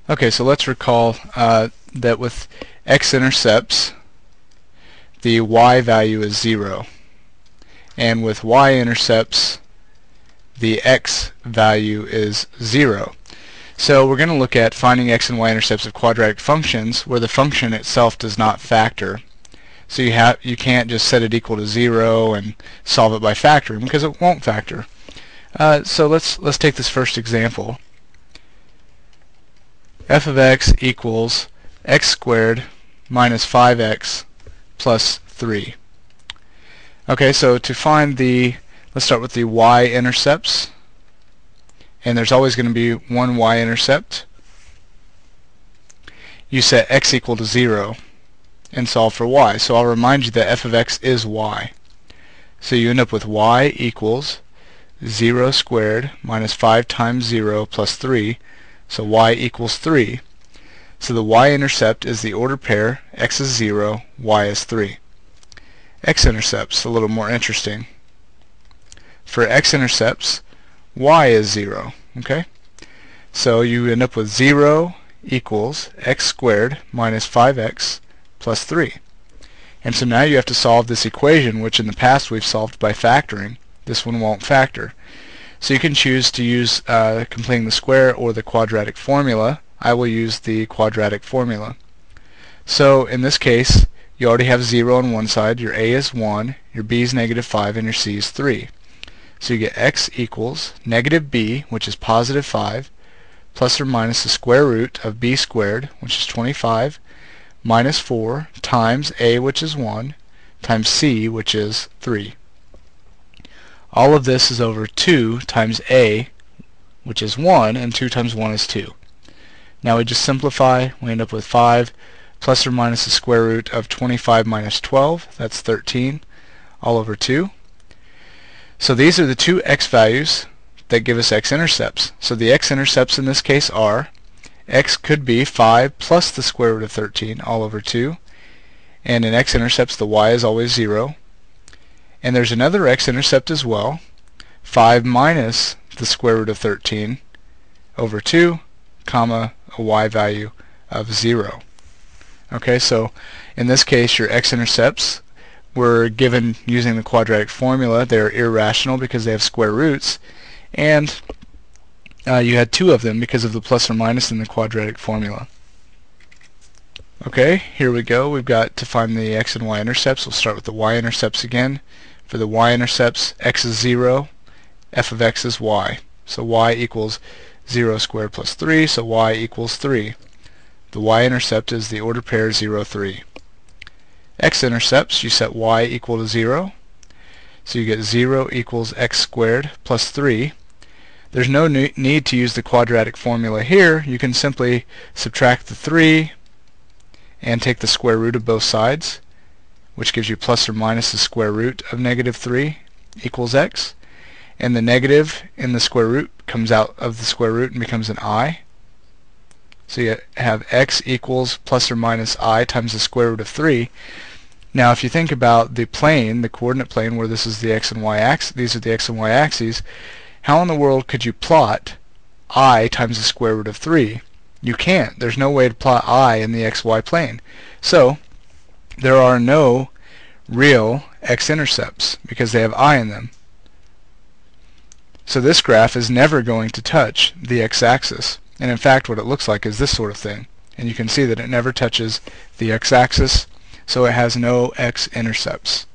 Okay, so let's recall that with x-intercepts, the y value is 0. And with y-intercepts, the x value is 0. So we're going to look at finding x and y-intercepts of quadratic functions where the function itself does not factor. So you can't just set it equal to 0 and solve it by factoring because it won't factor. So let's take this first example. F of x equals x squared minus 5x plus 3. Okay, so to find let's start with the y-intercepts. And there's always going to be one y-intercept. You set x equal to 0 and solve for y. So I'll remind you that f of x is y. So you end up with y equals 0 squared minus 5 times 0 plus 3. So y equals 3. So the y-intercept is the ordered pair. X is 0, y is 3. X-intercepts, a little more interesting. For x-intercepts, y is 0. Okay? So you end up with 0 equals x squared minus 5x plus 3. And so now you have to solve this equation, which in the past we've solved by factoring. This one won't factor. So you can choose to use completing the square or the quadratic formula. I will use the quadratic formula. So in this case, you already have 0 on one side. Your a is 1, your b is negative 5, and your c is 3. So you get x equals negative b, which is positive 5, plus or minus the square root of b squared, which is 25, minus 4, times a, which is 1, times c, which is 3. All of this is over 2 times a, which is 1, and 2 times 1 is 2. Now we just simplify. We end up with 5 plus or minus the square root of 25 minus 12. That's 13, all over 2. So these are the two x values that give us x-intercepts. So the x-intercepts in this case are x could be 5 plus the square root of 13, all over 2. And in x-intercepts, the y is always 0. And there's another x-intercept as well, 5 minus the square root of 13 over 2, comma, a y value of 0. Okay, so in this case, your x-intercepts were given using the quadratic formula. They're irrational because they have square roots, and you had 2 of them because of the plus or minus in the quadratic formula. Okay, here we go. We've got to find the x and y-intercepts. We'll start with the y-intercepts again. For the y-intercepts, x is 0, f of x is y. So y equals 0 squared plus 3, so y equals 3. The y-intercept is the ordered pair 0, 3. X-intercepts, you set y equal to 0. So you get 0 equals x squared plus 3. There's no need to use the quadratic formula here. You can simply subtract the 3 and take the square root of both sides, which gives you plus or minus the square root of negative 3 equals x. And the negative in the square root comes out of the square root and becomes an I. So you have x equals plus or minus I times the square root of 3. Now if you think about the plane, the coordinate plane where this is the x and y axis, these are the x and y axes, how in the world could you plot I times the square root of 3? You can't. There's no way to plot I in the xy plane. So there are no real x-intercepts because they have I in them. So this graph is never going to touch the x-axis. And in fact, what it looks like is this sort of thing. And you can see that it never touches the x-axis, so it has no x-intercepts.